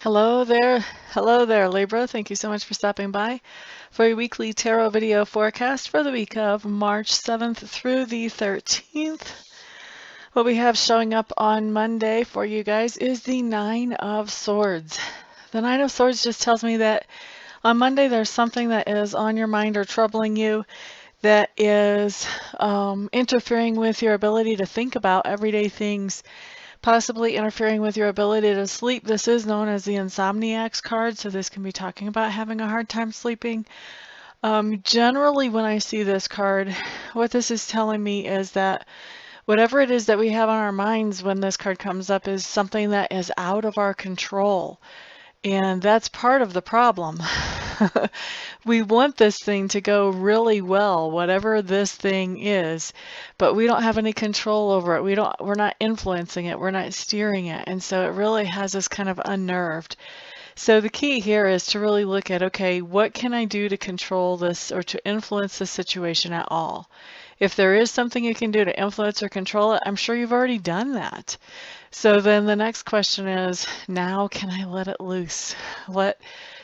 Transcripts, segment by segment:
Hello there, Libra. Thank you so much for stopping by for your weekly tarot video forecast for the week of March 7th through the 13th. What we have showing up on Monday for you guys is the Nine of Swords. The Nine of Swords just tells me that on Monday there's something that is on your mind or troubling you that is interfering with your ability to think about everyday things, possibly interfering with your ability to sleep. This is known as the Insomniac's card, so this can be talking about having a hard time sleeping. Generally, when I see this card, what this is telling me is that whatever it is that we have on our minds when this card comes up is something that is out of our control. And that's part of the problem. We want this thing to go really well, whatever this thing is, but we don't have any control over it. We're not influencing it. We're not steering it. And so it really has us kind of unnerved. So the key here is to really look at, okay, what can I do to control this or to influence the situation at all? If there is something you can do to influence or control it, I'm sure you've already done that. So then the next question is, now can I let it loose? Let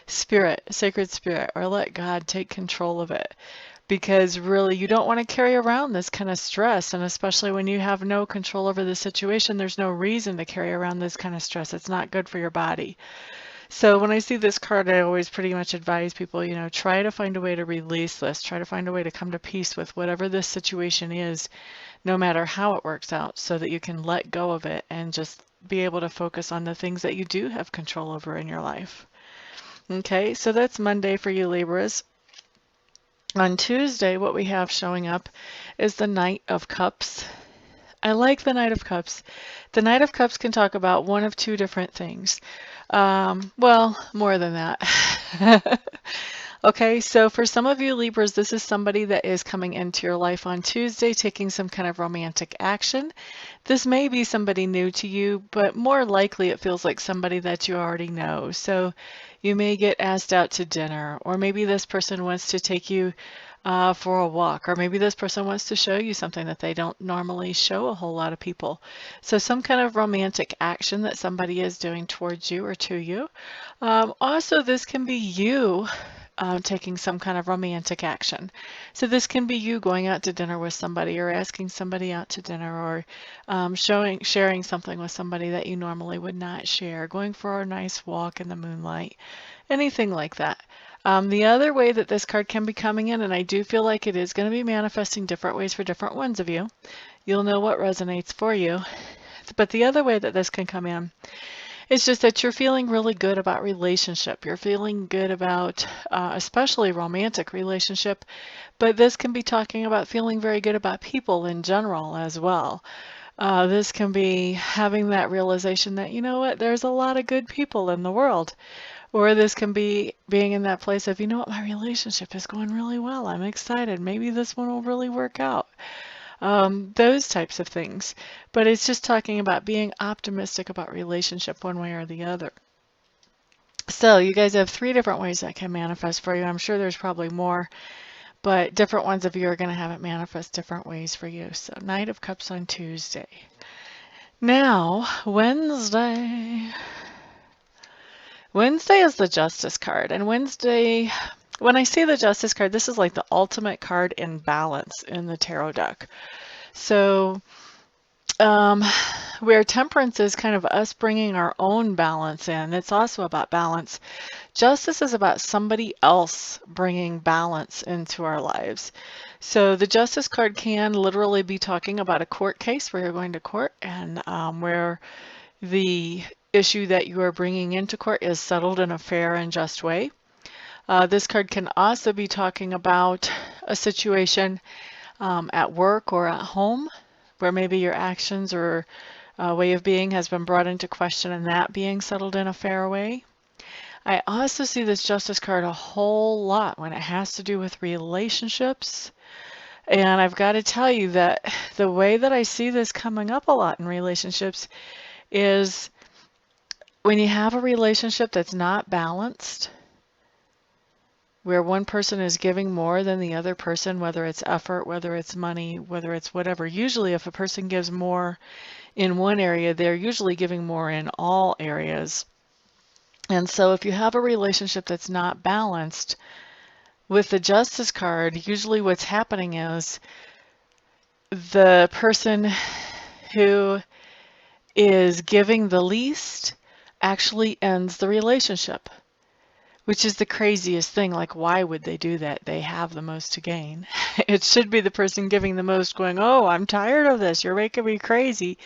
spirit, sacred spirit, or let God take control of it. Because really, you don't want to carry around this kind of stress, and especially when you have no control over the situation, there's no reason to carry around this kind of stress. It's not good for your body. So when I see this card, I always pretty much advise people, try to find a way to release this, try to find a way to come to peace with whatever this situation is, no matter how it works out, so that you can let go of it and just be able to focus on the things that you do have control over in your life. Okay, so that's Monday for you Libras. On Tuesday, what we have showing up is the Knight of Cups. I like the Knight of Cups. The Knight of Cups can talk about one of two different things. Well, more than that. Okay, so for some of you Libras, this is somebody that is coming into your life on Tuesday, taking some kind of romantic action. This may be somebody new to you, but more likely it feels like somebody that you already know. So you may get asked out to dinner, or maybe this person wants to take you for a walk, or maybe this person wants to show you something that they don't normally show a whole lot of people. So some kind of romantic action that somebody is doing towards you or to you. Also, this can be you taking some kind of romantic action. So this can be you going out to dinner with somebody, or asking somebody out to dinner, or sharing something with somebody that you normally would not share, going for a nice walk in the moonlight, anything like that. The other way that this card can be coming in, and I do feel like it is going to be manifesting different ways for different ones of you. You'll know what resonates for you. But the other way that this can come in, it's just that you're feeling really good about relationship. You're feeling good about especially romantic relationship, but this can be talking about feeling very good about people in general as well. This can be having that realization that, you know what, there's a lot of good people in the world. Or this can be being in that place of, you know what, my relationship is going really well. I'm excited. Maybe this one will really work out. Those types of things. But it's just talking about being optimistic about relationship one way or the other. So you guys have 3 different ways that can manifest for you. I'm sure there's probably more, but different ones of you are going to have it manifest different ways for you. So Knight of Cups on Tuesday. Now, Wednesday. Wednesday is the Justice card, and Wednesday, when I see the Justice card, this is like the ultimate card in balance in the tarot deck. So where Temperance is kind of us bringing our own balance in, it's also about balance. Justice is about somebody else bringing balance into our lives. So the Justice card can literally be talking about a court case where you're going to court, and where the issue that you are bringing into court is settled in a fair and just way. This card can also be talking about a situation at work or at home where maybe your actions or way of being has been brought into question, and that being settled in a fair way. I also see this Justice card a whole lot when it has to do with relationships. And I've got to tell you that the way that I see this coming up a lot in relationships is when you have a relationship that's not balanced, where one person is giving more than the other person, whether it's effort, whether it's money, whether it's whatever. Usually if a person gives more in one area, they're usually giving more in all areas. And so if you have a relationship that's not balanced, with the Justice card, usually what's happening is the person who is giving the least actually ends the relationship, which is the craziest thing. Like, why would they do that? They have the most to gain. It should be the person giving the most going, oh, I'm tired of this. You're making me crazy.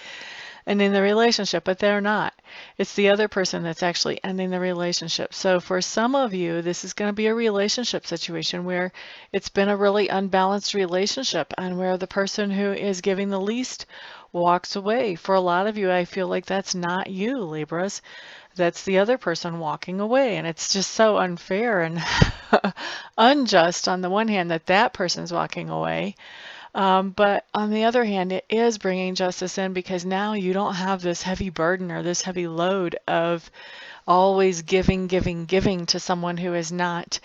And in the relationship, but they're not. It's the other person that's actually ending the relationship. So for some of you, this is going to be a relationship situation where it's been a really unbalanced relationship and where the person who is giving the least walks away. For a lot of you, I feel like that's not you, Libras. That's the other person walking away. And it's just so unfair and unjust on the one hand that that person's walking away. But on the other hand, it is bringing justice in because now you don't have this heavy burden or this heavy load of always giving, giving, giving to someone who is not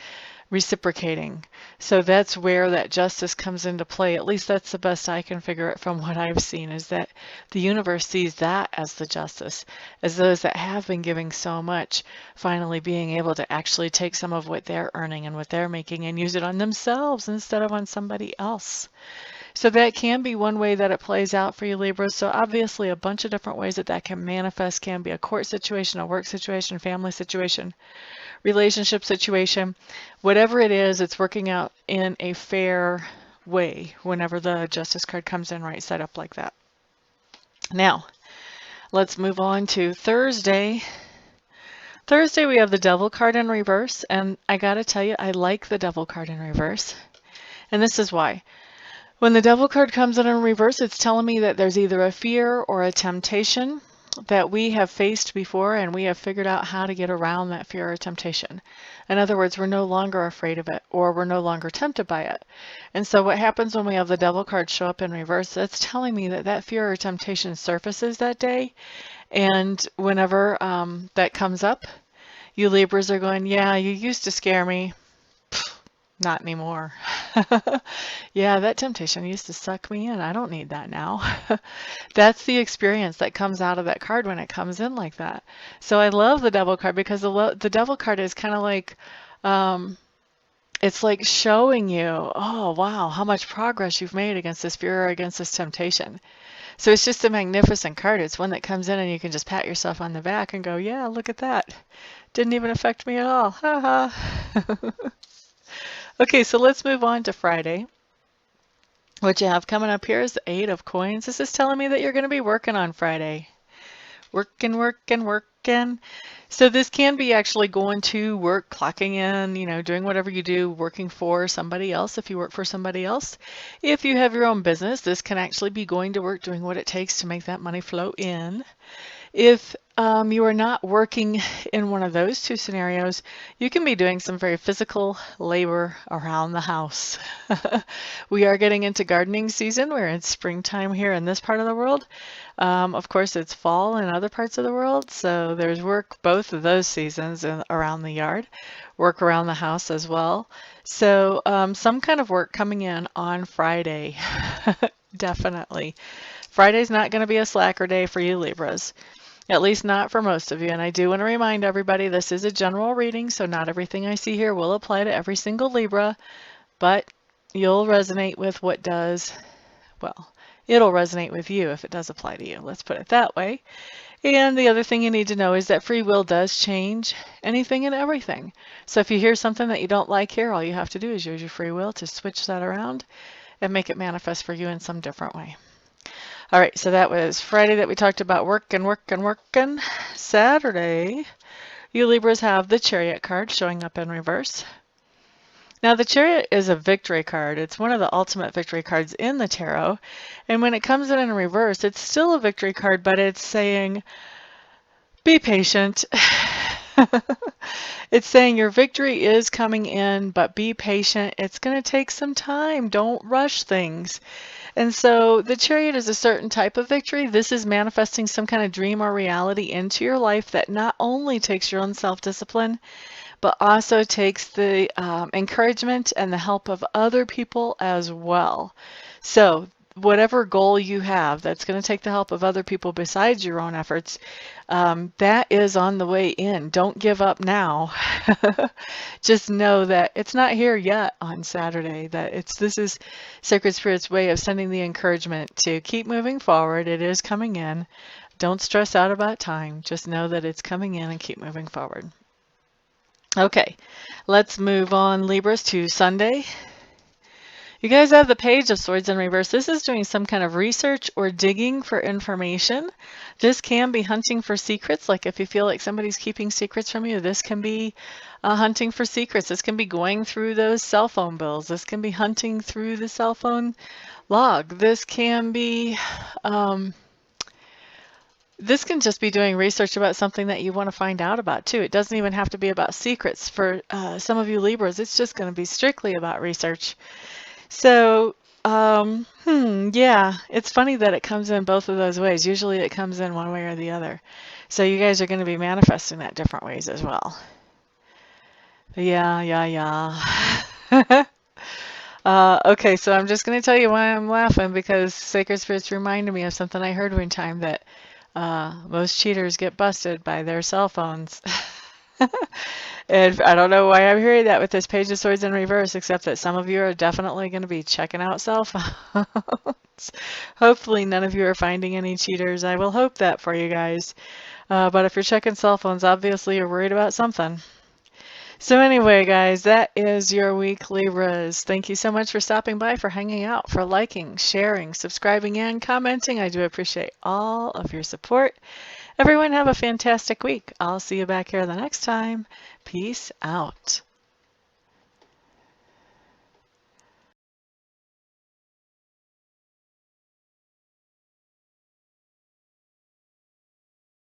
reciprocating. So that's where that justice comes into play. At least that's the best I can figure it from what I've seen, is that the universe sees that as the justice, as those that have been giving so much finally being able to actually take some of what they're earning and what they're making and use it on themselves instead of on somebody else. So that can be one way that it plays out for you, Libras. So obviously a bunch of different ways that that can manifest. Can be a court situation, a work situation, family situation, relationship situation. Whatever it is, it's working out in a fair way whenever the Justice card comes in right side up like that. Now, let's move on to Thursday. Thursday we have the Devil card in reverse, and I gotta tell you, I like the Devil card in reverse. And this is why. When the Devil card comes in reverse, it's telling me that there's either a fear or a temptation that we have faced before and we have figured out how to get around that fear or temptation. In other words, we're no longer afraid of it or we're no longer tempted by it. And so what happens when we have the Devil card show up in reverse, that's telling me that that fear or temptation surfaces that day. And whenever that comes up, you Libras are going, yeah, you used to scare me. Not anymore. Yeah, that temptation used to suck me in. I don't need that now. That's the experience that comes out of that card when it comes in like that. So I love the Devil card because the Devil card is kind of like, it's like showing you, oh, wow, how much progress you've made against this fear or against this temptation. So it's just a magnificent card. It's one that comes in and you can just pat yourself on the back and go, yeah, look at that. Didn't even affect me at all. Ha ha. Okay, so let's move on to Friday. What you have coming up here is the 8 of Coins. This is telling me that you're going to be working on Friday. Working, working, working. So this can be actually going to work, clocking in, you know, doing whatever you do, working for somebody else if you work for somebody else. If you have your own business, this can actually be going to work, doing what it takes to make that money flow in. If you are not working in one of those two scenarios, you can be doing some very physical labor around the house. We are getting into gardening season. We're in springtime here in this part of the world. Of course, it's fall in other parts of the world, so there's work both of those seasons around the yard, work around the house as well. So some kind of work coming in on Friday, definitely. Friday's not going to be a slacker day for you Libras. At least not for most of you. And I do want to remind everybody this is a general reading, so not everything I see here will apply to every single Libra, but you'll resonate with what does, well, it'll resonate with you if it does apply to you. Let's put it that way. And the other thing you need to know is that free will does change anything and everything. So if you hear something that you don't like here, all you have to do is use your free will to switch that around and make it manifest for you in some different way. All right, so that was Friday that we talked about working, working, working. Saturday, you Libras have the Chariot card showing up in reverse. Now, the Chariot is a victory card. It's one of the ultimate victory cards in the tarot. And when it comes in reverse, it's still a victory card, but it's saying, be patient. It's saying your victory is coming in, but be patient. It's going to take some time. Don't rush things. And so the Chariot is a certain type of victory. This is manifesting some kind of dream or reality into your life that not only takes your own self-discipline, but also takes the encouragement and the help of other people as well. So whatever goal you have that's going to take the help of other people besides your own efforts, that is on the way in. Don't give up now. Just know that it's not here yet on Saturday. This is Sacred Spirit's way of sending the encouragement to keep moving forward. It is coming in. Don't stress out about time. Just know that it's coming in and keep moving forward. Okay, let's move on, Libras, to Sunday. You guys have the Page of Swords in reverse. This is doing some kind of research or digging for information. This can be hunting for secrets, like if you feel like somebody's keeping secrets from you, this can be hunting for secrets. This can be going through those cell phone bills. This can be hunting through the cell phone log. This can be, this can just be doing research about something that you want to find out about too. It doesn't even have to be about secrets. For some of you Libras, it's just going to be strictly about research. So, yeah, it's funny that it comes in both of those ways. Usually it comes in one way or the other. So you guys are going to be manifesting that different ways as well. Yeah. Okay, so I'm just going to tell you why I'm laughing, because Sacred Spirit's reminded me of something I heard one time, that most cheaters get busted by their cell phones. And I don't know why I'm hearing that with this Page of Swords in reverse, except that some of you are definitely going to be checking out cell phones. Hopefully none of you are finding any cheaters. I will hope that for you guys. But if you're checking cell phones, obviously you're worried about something. So anyway, guys, that is your week, Libras. Thank you so much for stopping by, for hanging out, for liking, sharing, subscribing, and commenting. I do appreciate all of your support. Everyone have a fantastic week. I'll see you back here the next time. Peace out.